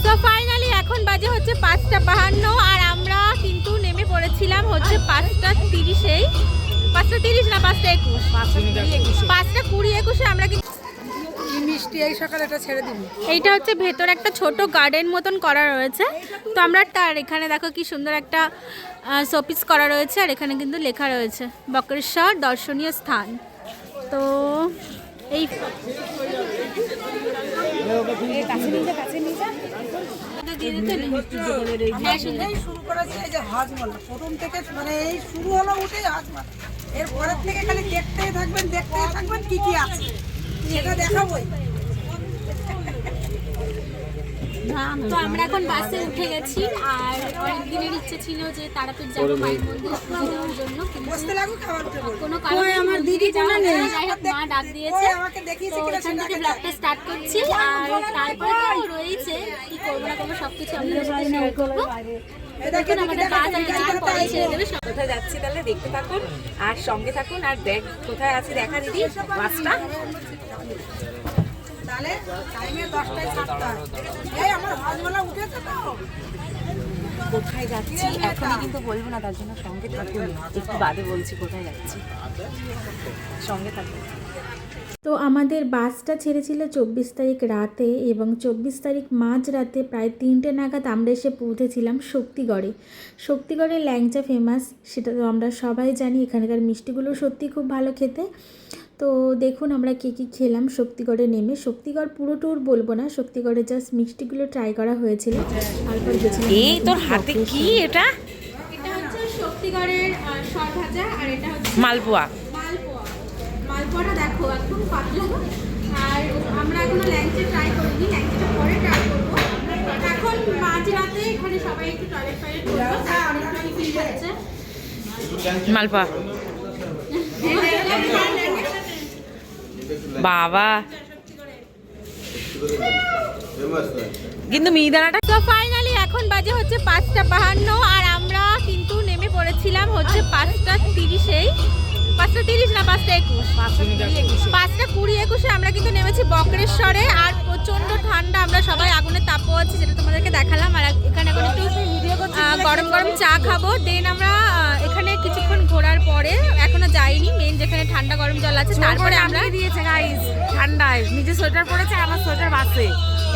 তো ফাইনালি এখন বাজে হচ্ছে 5:52 আর আমরা কিন্তু নেমে পড়েছিলাম হচ্ছে 5:30-এই 5:30 না 5:21 5:20-21 আমরা কিন্তু মিষ্টি এই সকালে এটা ছেড়ে দিবি। এইটা হচ্ছে ভেতর একটা ছোট গার্ডেন মতন করা রয়েছে। তো আমরা তার এখানে দেখো কি সুন্দর একটা শোপিস করা রয়েছে আর এখানে কিন্তু লেখা রয়েছে বক্রেশ্বর দর্শনীয় স্থান। তো এই শুরু করেছে এই যে হাজমালা প্রথম থেকে, মানে এই শুরু হলো উঠে হাজমালা, এর পরের থেকে খালি দেখতেই থাকবেন কি কি আছে সেটা দেখাবোই। তো আমরা এখন বাসে উঠে গেছি আর অনেক দিনের ইচ্ছে ছিল যে তারাপীঠ যাবো মায়ের মন্দিরে পুজো দেওয়ার জন্য, কিন্তু কোনো কারণে আমার দিদি যাওয়া নেই, মা ডাক দিয়েছে। তো এখান থেকে ব্লগটা স্টার্ট করছি আর তারপরে তো রয়েছে কি করবো না করবো সবকিছু আপনাদের সাথে শেয়ার করবো। দেখুন আমাদের বাস আর পরে ছেড়ে দেবে। কোথায় যাচ্ছি তাহলে দেখতে থাকুন আর সঙ্গে থাকুন আর দেখ কোথায় আছে দেখা দিদি বাসটা। তাহলে টাইমে 10টায় ছাড়তে এই আমার হাজমালা উঠেছে তো। কোথায় যাচ্ছি এখনই কিন্তু বলবো না, তার জন্য সঙ্গে থাকুন, একটু বাদে বলছি কোথায় যাচ্ছি, সঙ্গে থাকুন। তো আমাদের বাসটা ছেড়েছিল 24 তারিখ রাতে এবং 24 তারিখ মাঝরাতে প্রায় 3টে নাগাদ আমরা এসে পৌঁছেছিলাম শক্তিগড়ে। শক্তিগড়ের ল্যাংচা ফেমাস, সেটা তো আমরা সবাই জানি। এখানকার মিষ্টিগুলো সত্যি খুব ভালো খেতে। তো দেখুন আমরা কী কী খেলাম শক্তিগড়ে নেমে। শক্তিগড় পুরো ট্যুর বলবো না, শক্তিগড়ে জাস্ট মিষ্টিগুলো ট্রাই করা হয়েছিল। তারপর গেছিলাম এই তোর হাতে কি এটা? এটা হচ্ছে শক্তিগড়ের সরভাজা আর এটা হচ্ছে মালপোয়া। মালপোয়াটা দেখো একদম পাতলা। আর আমরা এখনো ল্যাংচা ট্রাই করিনি, ল্যাংচাটা পরে ট্রাই করবো। এখন মাঝরাতে এখানে সবাই একটু টয়লেট করবো, তারপরে একটু টিফিন হচ্ছে মালপোয়া। বাবা কিন্তু মিহিদানাটা। তো ফাইনালি এখন বাজে হচ্ছে 5:52 আর আমরা কিন্তু নেমে পড়েছিলাম হচ্ছে 5:30-এই 5:30 না 5:21 5:20-21 আমরা কিন্তু নেমেছি বক্রেশ্বরে। আর প্রচণ্ড ঠান্ডা, আমরা সবাই আগুনের তাপও আছে যেটা তোমাদেরকে দেখালাম। আর এখানে এখন একটু গরম গরম চা খাবো। দেন আমরা এখানে কিছুক্ষণ ঘোরার পরে, এখনো যাইনি মেন যেখানে ঠান্ডা গরম জল আছে, তারপরে আমরা দিয়েছে গাইস ঠান্ডায়, নিজে সোয়েটার পরেছে আমার সোয়েটার বাসে।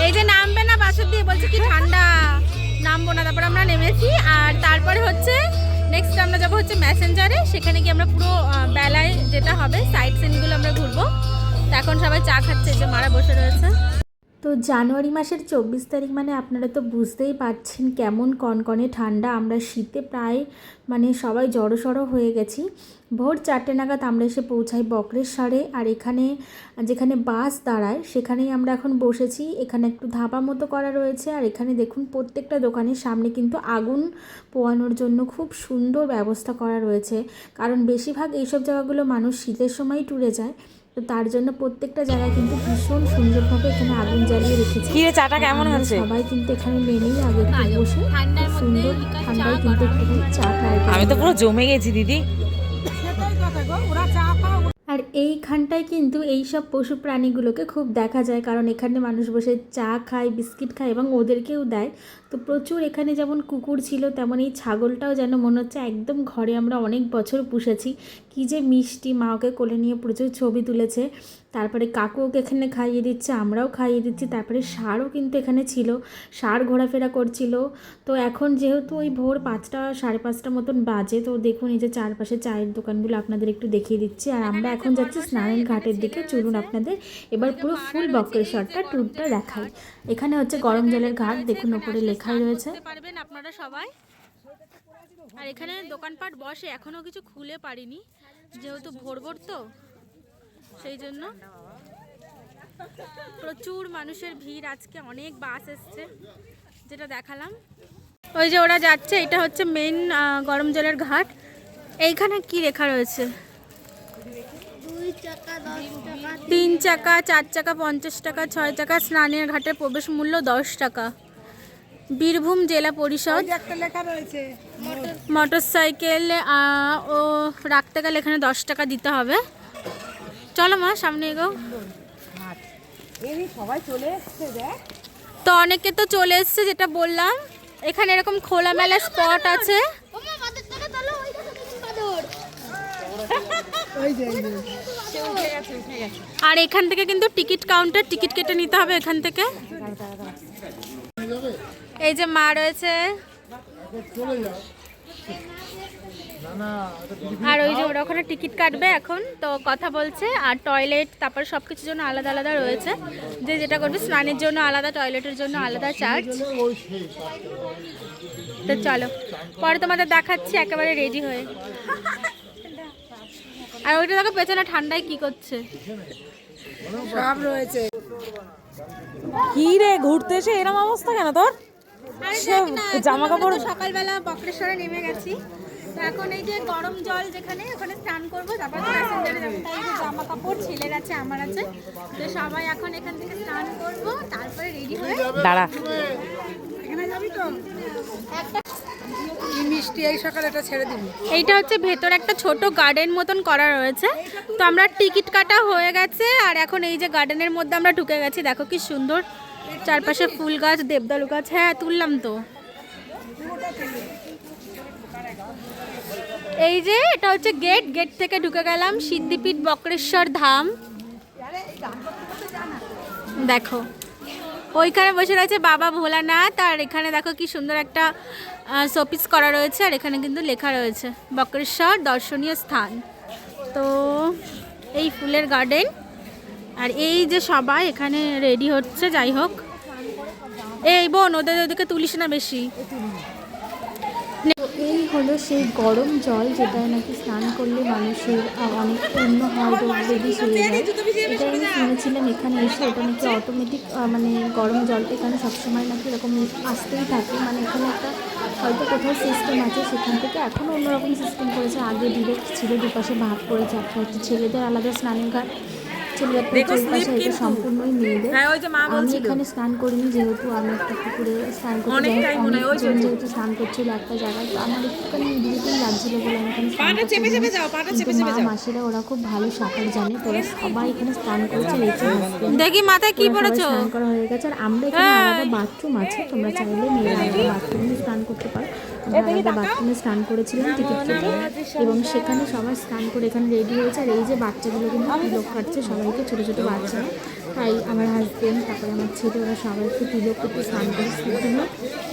এই যে নামবে না বাসের দিয়ে বলছে কি ঠান্ডা, নামবো না। তারপরে আমরা নেমেছি আর তারপরে হচ্ছে নেক্সট আমরা যাবো হচ্ছে ম্যাসেঞ্জারে। সেখানে গিয়ে আমরা পুরো বেলায় যেটা হবে সাইট সিনগুলো আমরা ঘুরবো। তো এখন সবাই চা খাচ্ছে, যে মারা বসে রয়েছে। তো জানুয়ারি মাসের 24 তারিখ মানে আপনারা তো বুঝতেই পারছেন কেমন কনকনে ঠান্ডা। আমরা শীতে প্রায় মানে সবাই জড়সড়ো হয়ে গেছি। ভোর 4টে নাগাদ আমরা এসে পৌঁছাই বক্রেশ্বরে। আর এখানে যেখানে বাস দাঁড়ায় সেখানেই আমরা এখন বসেছি। এখানে একটু ধাবা মতো করা রয়েছে আর এখানে দেখুন প্রত্যেকটা দোকানের সামনে কিন্তু আগুন পোয়ানোর জন্য খুব সুন্দর ব্যবস্থা করা রয়েছে। কারণ বেশিরভাগ এইসব জায়গাগুলো মানুষ শীতের সময় ট্যুরে যায়, তো তার জন্য প্রত্যেকটা জায়গায় কিন্তু ভীষণ সুন্দরভাবে এখানে আগুন জ্বালিয়ে রেখেছে। কি রে চাটা কেমন হচ্ছে? সবাই কিন্তু এখানে নেমেই আগে বসে সুন্দর ঠান্ডায় কিন্তু একটু চা খায়। আমি তো পুরো জমে গেছি দিদি। আর এইখানটায় কিন্তু এই সব পশু প্রাণীগুলোকে খুব দেখা যায়, কারণ এখানে মানুষ বসে চা খায়, বিস্কিট খায় এবং ওদেরকেও দেয়। তো প্রচুর এখানে যেমন কুকুর ছিল তেমন এই ছাগলটাও যেন মনে হচ্ছে একদম ঘরে আমরা অনেক বছর পুষেছি। কী যে মিষ্টি, মা ওকে কোলে নিয়ে প্রচুর ছবি তুলেছে। তারপরে কাকু ওকে এখানে খাইয়ে দিচ্ছে, আমরাও খাইয়ে দিচ্ছি। তারপরে ষাঁড়ও কিন্তু এখানে ছিল, ষাঁড় ঘোরাফেরা করছিল। তো এখন যেহেতু ওই ভোর 5টা 5:30 মতন বাজে, তো দেখুন এই যে চারপাশে চায়ের দোকানগুলো আপনাদের একটু দেখিয়ে দিচ্ছি। আর আমরা এখন যাচ্ছি স্নানের ঘাটের দিকে। চলুন আপনাদের এবার পুরো ফুল বক্রেশ্বরটা ট্যুরটা দেখাই। এখানে হচ্ছে গরম জলের ঘাট, দেখুন ওপরে লেখাই রয়েছে। পারবেন আপনারা সবাই। আর এখানে দোকানপাট বসে, এখনো কিছু খুলে পারিনি যেহেতু ভোর ভোর, তো সেই জন্য প্রচুর মানুষের ভিড় আজকে। অনেক বাস এসছে যেটা দেখালাম। ওই যে ওরা যাচ্ছে, এটা হচ্ছে মেন গরম জলের ঘাট। এইখানে কি লেখা রয়েছে? 3 চাকা 4 চাকা 50 টাকা, 6 চাকা স্নানের ঘাটের প্রবেশ মূল্য 10 টাকা। বীরভূম জেলা পরিষদ। মোটরসাইকেল ও রাখতে গেলে এখানে 10 টাকা দিতে হবে। চলো মা সামনে এগো। সবাই চলে এসছে দেখ। তো অনেকে তো চলে এসছে, যেটা বললাম এখানে এরকম খোলামেলা স্পট আছে। আর এখান থেকে কিন্তু টিকিট কাউন্টার, টিকিট কেটে নিতে হবে এখান থেকে। এই যে মা রয়েছে, আর ওই যে ওরা ওখানে টিকিট কাটবে এখন, তো কথা বলছে। আর টয়লেট তারপর সব কিছুর জন্য আলাদা আলাদা রয়েছে, যে যেটা করবে স্নানের জন্য আলাদা, টয়লেটের জন্য আলাদা চার্জ। তো চলো পরে তোমাদের দেখাচ্ছি একেবারে রেডি হয়ে। আর ওইটা দেখো পেছনে ঠান্ডায় কি করছে, সব রয়েছে। কি রে ঘুরতে এসে এরকম অবস্থা কেন তোর? জামা কাপড় সকালবেলা বক্রেশ্বরে নেমে গেছি, তো এখন এই যে গরম জল যেখানে ওখানে স্নান করবো, তারপর প্যাসেঞ্জারে যাবো। তাই যে জামা কাপড় ছেলের আছে আমার আছে, তো সবাই এখন এখান থেকে স্নান করবো, তারপরে রেডি হয়ে দাঁড়া। এখানে যাবি তো? কি মিষ্টি, এই সকালে এটা ছেড়ে দিবি। এইটা হচ্ছে ভেতর একটা ছোট গার্ডেন মতন করা রয়েছে। তো আমরা টিকিট কাটা হয়ে গেছে, আর এখন এই যে গার্ডেনের মধ্যে আমরা ঢুকে গেছি। দেখো কি সুন্দর চারপাশে ফুল গাছ, দেবদারু গাছ। হ্যাঁ তুললাম তো। এই যে এটা হচ্ছে গেট, গেট থেকে ঢুকে গেলাম সিদ্ধিপীঠ বক্রেশ্বর ধাম। দেখো ওইখানে বসে রয়েছে বাবা ভোলানাথ, আর এখানে দেখো কি সুন্দর একটা শোপিস করা রয়েছে, আর এখানে কিন্তু লেখা রয়েছে বক্রেশ্বর দর্শনীয় স্থান। তো এই ফুলের গার্ডেন, আর এই যে সবাই এখানে রেডি হচ্ছে। যাই হোক, এই বোন ওদেরকে তুলিস না বেশি। এই হলো সেই গরম জল, যেটায় নাকি স্নান করলে মানুষের অনেক পূর্ণ হয়, রোগ ব্যাধি সেরে যায়। এটা আমি শুনেছিলাম এখানে এসে, এটা নাকি অটোমেটিক মানে গরম জলটা এখানে সবসময় নাকি এরকম আসতেই থাকে। মানে এখানে একটা হয়তো কোথাও সিস্টেম আছে, সেখান থেকে এখনও অন্যরকম সিস্টেম করেছে। আগে ডিরেক্ট ছিল, দুপাশে ভাগ করেছে, একটা হচ্ছে ছেলেদের আলাদা স্নানের ঘাট, এটা সম্পূর্ণই মেয়েদের। আমি এখানে স্নান করিনি, যেহেতু আমি একটা পুকুরে স্নান করতে যাই, অনেকজন যেহেতু স্নান করছিল একটা জায়গায়, তো আমার একটুখানি ইরিটেটিং লাগছিল বলে আমি এখানে স্নান করতে যাই। কিন্তু মা মাসিরা ওরা খুব ভালো সাঁতার জানে, তো ওরা সবাই এখানে স্নান করছে। দেখি মাথায় কি পড়েছো, স্নান করা হয়ে গেছে। আর আমরা এখানে আলাদা বাথরুম আছে, তোমরা চাইলে মেয়েরা আলাদা বাথরুমে স্নান করতে পারো। আমরা বাথরুমে স্নান করেছিলাম টিকিট কেটে, এবং সেখানে সবাই স্নান করে এখানে রেডি হয়েছে। আর এই যে বাচ্চাগুলো কিন্তু তিলক কাটছে সবাইকে, ছোটো ছোটো বাচ্চারা। তাই আমার হাজবেন্ড, তারপরে আমার ছেলে, ওরা সবাইকে তিলক করতে স্নান করে জন্য।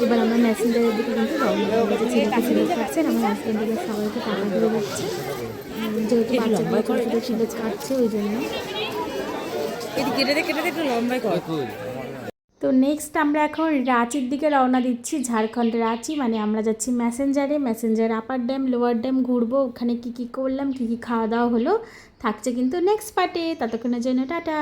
এবার আমরা মেসেঞ্জারের দিকে কিন্তু রওনা হয়ে গেছে। ছেলেকে তিলক কাটছেন, আমার হাজবেন্ডের সবাইকে টাকা দিয়ে দিচ্ছে, যেহেতু বাচ্চাগুলো ছোটো ছোটো তিলক কাটছে ওই জন্য। তো নেক্সট আমরা এখন রাঁচির দিকে রওনা দিচ্ছি, ঝাড়খণ্ড রাঁচি। মানে আমরা যাচ্ছি মেসেঞ্জার আপার ড্যাম, লোয়ার ড্যাম ঘুরবো। ওখানে কী কী করলাম, কী কী খাওয়া দাওয়া হলো থাকছে কিন্তু নেক্সট পার্টে। ততক্ষণের জন্য টাটা।